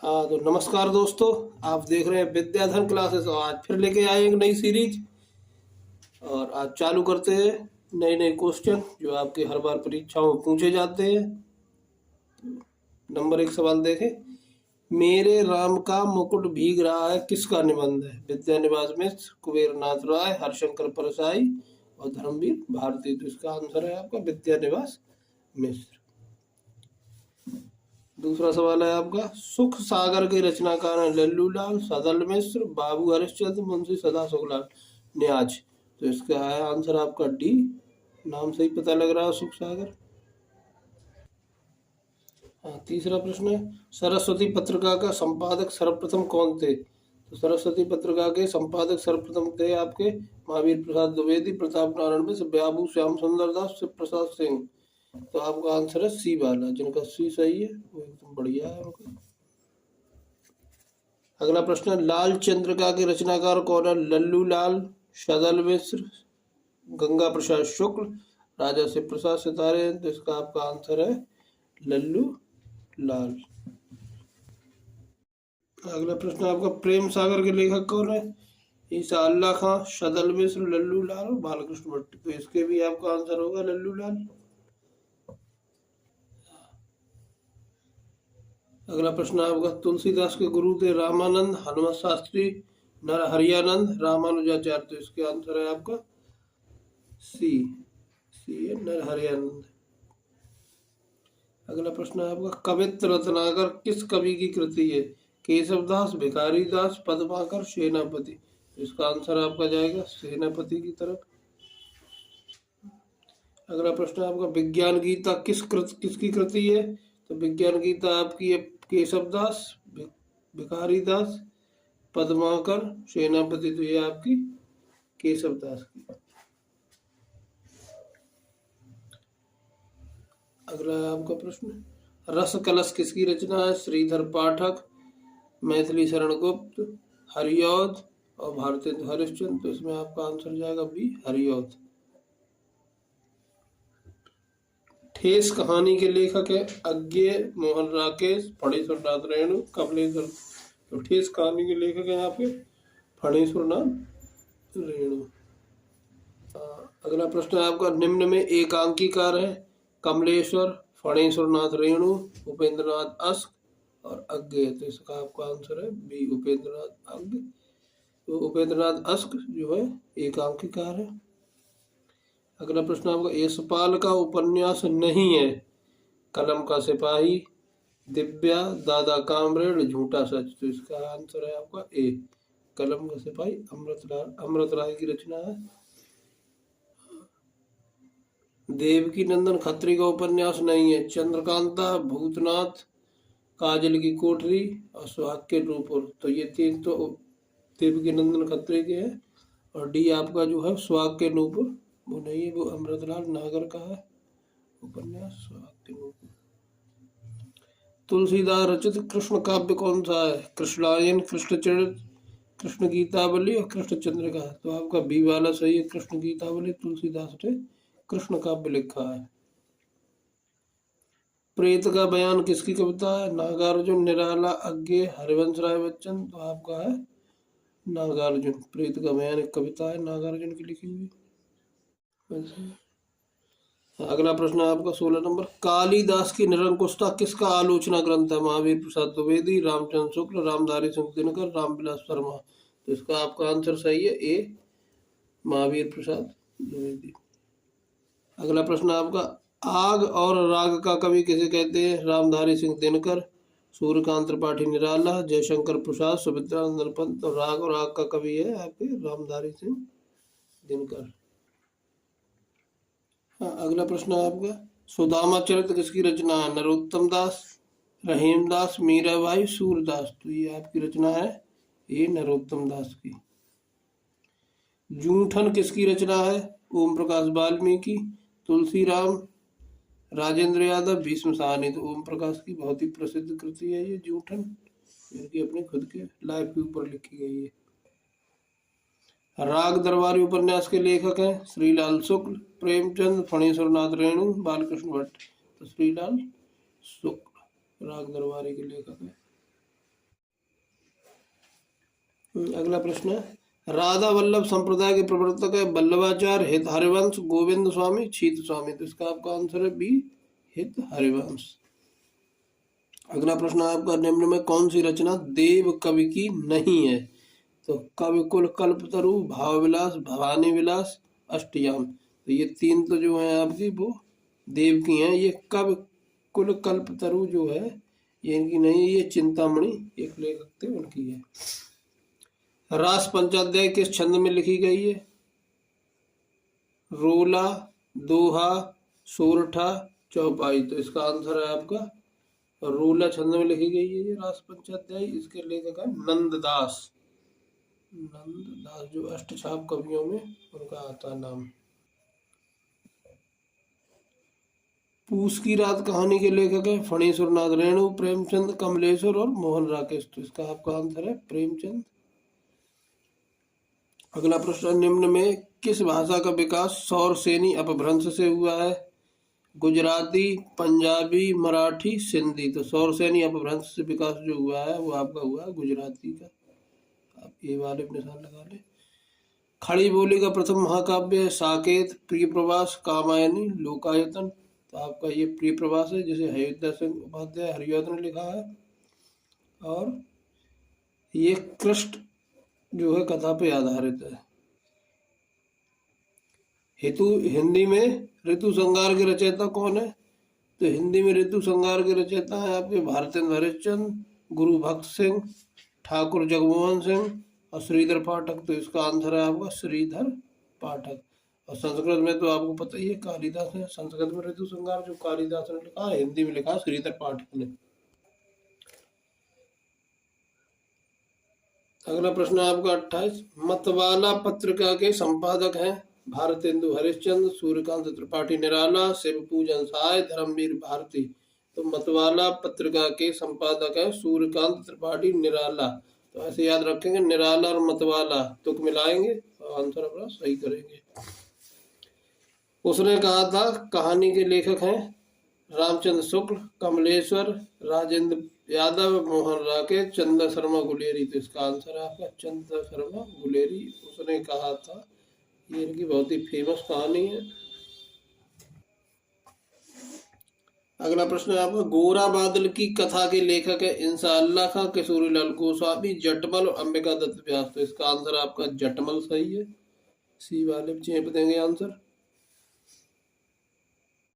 हाँ तो नमस्कार दोस्तों। आप देख रहे हैं विद्याधन क्लासेस और आज फिर लेके आए एक नई सीरीज। और आज चालू करते हैं नए नए क्वेश्चन जो आपके हर बार परीक्षाओं में पूछे जाते हैं। नंबर 1 सवाल देखें। मेरे राम का मुकुट भीग रहा है किसका निबंध है? विद्यानिवास मिश्र, कुबेर नाथ राय, हरिशंकर परसाई और धर्मवीर भारती। तो इसका आंसर है आपका विद्यानिवास मिश्र। दूसरा सवाल है आपका, सुख सागर के रचनाकार हैं लल्लूलाल, सदल मिश्र, बाबू हरिश्चंद्र, मुंशी सदा शुक्लाल न्याज। तो इसका है आंसर आपका डी। नाम से ही पता लग रहा है सुख सागर। हाँ, तीसरा प्रश्न है, सरस्वती पत्रिका का संपादक सर्वप्रथम कौन थे? तो सरस्वती पत्रिका के संपादक सर्वप्रथम थे आपके महावीर प्रसाद द्विवेदी, प्रताप नारायण मिश्र, बाबू श्याम सुंदर दास, शिव प्रसाद सिंह। तो आपका आंसर है सी वाला, जिनका सी सही है वो एकदम बढ़िया है उनका। अगला प्रश्न है, लाल चंद्रिका के रचनाकार कौन है? लल्लू लाल, सदल मिश्र, गंगा प्रसाद शुक्ल, राजा शिव प्रसाद सितारे। तो इसका आपका आंसर है लल्लू लाल। अगला प्रश्न आपका, प्रेम सागर के लेखक कौन है? ईसा अल्लाह खां, सदल मिश्र, लल्लू लाल, बालकृष्ण भट्ट। तो इसके भी आपका आंसर होगा लल्लू लाल। अगला प्रश्न आपका, तुलसीदास के गुरु थे रामानंद, हनुमत शास्त्री, नरहरियानंद, रामानुजाचार्य। तो इसके आंसर है आपका सी। सी है नरहरियानंद। अगला प्रश्न है आपका, कवित्र रत्नाकर किस कवि की कृति है? केशवदास, भिखारी दास, पद्माकर, सेनापति। तो इसका आंसर आपका जाएगा सेनापति की तरफ। अगला प्रश्न है आपका, विज्ञान गीता किसकी कृति है? तो विज्ञान गीता आपकी है केशवदास, भिखारी दास, पद्माकर, सेनापति। तो ये आपकी केशवदास की। अगला आपका प्रश्न, रस कलश किसकी रचना है? श्रीधर पाठक, मैथिली शरण गुप्त, हरिऔध और भारतेंदु हरिश्चंद्र। तो इसमें आपका आंसर जाएगा बी, हरिऔध। ठेस कहानी के लेखक है अज्ञे मोहन राकेश, फणीश्वर नाथ रेणु, कमलेश्वर। तो ठेस कहानी के लेखक हैं आपके फणीश्वर नाथ रेणु। अगला प्रश्न है आपका, निम्न में एकांकीकार है कमलेश्वर, फणीश्वर नाथ रेणु, उपेंद्र नाथ अस्क और अज्ञे। तो इसका आपका आंसर है बी, उपेंद्र नाथ अज्ञे। तो उपेंद्र नाथ अस्क जो है एकांकीकार है। अगला प्रश्न आपका, यशपाल का उपन्यास नहीं है कलम का सिपाही, दिव्या, दादा कामरेड, झूठा सच। तो इसका आंसर है आपका ए, कलम का सिपाही अमृत राय की रचना है। देवकी नंदन खत्री का उपन्यास नहीं है चंद्रकांता, भूतनाथ, काजल की कोठरी और सुहाग के नूपुर। तो ये तीन तो देवकी नंदन खत्री के हैं और डी आपका जो है सुहाग के नूपुर वो नहीं है, वो अमृतलाल नागर का है उपन्यास सुहाग के नूपुर। तुलसीदास रचित कृष्ण काव्य कौन सा है? कृष्णायन, कृष्णचरित, कृष्ण गीतावली और कृष्ण चंद्रिका। तो आपका बी वाला सही है, कृष्ण गीतावली। तुलसीदास ने कृष्ण काव्य लिखा है। प्रेत का बयान किसकी कविता है? नागार्जुन, निराला, अज्ञे, हरिवंश राय बच्चन। तो आपका है नागार्जुन। प्रेत का बयान एक कविता है नागार्जुन की लिखी हुई। अगला प्रश्न है आपका 16 नंबर, कालिदास की निरंकुशता किसका आलोचना ग्रंथ है? महावीर प्रसाद द्विवेदी, रामचंद्र शुक्ल, रामधारी सिंह दिनकर, रामविलास शर्मा। तो इसका आपका आंसर सही है ए, महावीर प्रसाद द्विवेदी। अगला प्रश्न आपका, आग और राग का कवि किसे कहते हैं? रामधारी सिंह दिनकर, सूर्यकांत त्रिपाठी निराला, जयशंकर प्रसाद, सुमित्रानंदन पंत। और राग और आग का कवि है आपके रामधारी सिंह दिनकर। अगला प्रश्न है आपका, सुदामा चरित्र किसकी रचना है? नरोत्तम दास, रहीम दास, मीराबाई, सूरदास। तो ये आपकी रचना है ये नरोत्तम दास की। जूठन किसकी रचना है? ओम प्रकाश वाल्मीकि, तुलसीराम, राजेंद्र यादव, भीष्म साहनी। तो ओम प्रकाश की बहुत ही प्रसिद्ध कृति है ये जूठन, इनकी अपने खुद के लाइफ के ऊपर लिखी गई है। राग दरबारी उपन्यास के लेखक हैं श्रीलाल शुक्ल, प्रेमचंद, फणीश्वर नाथ रेणु, बालकृष्ण भट्ट। तो श्रीलाल शुक्ल राग दरबारी के लेखक है। अगला प्रश्न है राधा वल्लभ संप्रदाय के प्रवर्तक है वल्लभाचार्य, हित हरिवंश, गोविंद स्वामी, छीत स्वामी। तो इसका आपका आंसर है बी हित हरिवंश। अगला प्रश्न है आपका निम्न में कौन सी रचना देव कवि की नहीं है? तो कविकुल कल्पतरु, भाव विलास, भवानी विलास, अष्टयाम। तो ये तीन तो जो है आपकी वो देव की हैं। ये कविकुल कल्पतरु जो है ये इनकी नहीं है, ये चिंतामणि एक लेखक थे उनकी है। रास पंचाध्याय किस छंद में लिखी गई है? रोला, दोहा, सोरठा, चौपाई। तो इसका आंसर है आपका रोला छंद में लिखी गई है ये रास पंचाध्याय। इसके लेखक है नंददास। नंददास जो अष्टछाप कवियों में उनका आता नाम। पूस की रात कहानी के लेखक है फणीश्वर नाथ रेणु, प्रेमचंद, कमलेश्वर और मोहन राकेश। तो इसका आपका आंसर है प्रेमचंद। अगला प्रश्न निम्न में किस भाषा का विकास सौरसेनी अपभ्रंश से हुआ है? गुजराती, पंजाबी, मराठी, सिंधी। तो सौरसेनी अपभ्रंश से विकास जो हुआ है वो आपका हुआ है गुजराती का। आप ये वाले निशान लगा ले। खड़ी बोली का प्रथम महाकाव्य है साकेत, प्रिय प्रवास, कामायनी, लोकायतन। तो आपका ये प्रिय प्रवास है जिसे अयोध्या सिंह उपाध्याय हरिऔध ने लिखा है। और ये कृष्ण जो है कथा पे आधारित है। हेतु हिंदी में ऋतु संहार के रचयिता कौन है? तो हिंदी में ऋतु संहार के रचयिता है आपके भारतेंद्र हरिश्चंद्र, गुरु भक्त सिंह, ठाकुर जगमोहन सिंह और श्रीधर पाठक। तो इसका आंसर है आपका श्रीधर पाठक। और संस्कृत में तो आपको पता ही है कालिदास है। संस्कृत में ऋतु संहार जो कालिदास ने लिखा है, हिंदी में लिखा श्रीधर पाठक ने। अगला प्रश्न है आपका 28। मतवाला पत्रिका के संपादक हैं भारतेंदु हरिश्चंद्र, सूर्यकांत त्रिपाठी निराला, शिव पूजन साय, धर्मवीर भारती। तो मतवाला पत्रिका के संपादक है सूर्यकांत त्रिपाठी निराला। तो ऐसे याद रखेंगे निराला और मतवाला तुक मिलाएंगे और आंसर अपना सही करेंगे। उसने कहा था कहानी के लेखक हैं रामचंद्र शुक्ल, कमलेश्वर, राजेंद्र यादव, मोहन राकेश, चंद्र शर्मा गुलेरी। तो इसका आंसर है आपका चंद्र शर्मा गुलेरी। उसने कहा था ये इनकी बहुत ही फेमस कहानी है। अगला प्रश्न है आपका गोरा बादल की कथा के लेखक है इंशाअल्लाह खां, किशोरीलाल गोस्वामी, जटमल अंबिका दत्त व्यास। तो इसका आंसर आपका जटमल सही है। सी वाले चेप देंगे आंसर।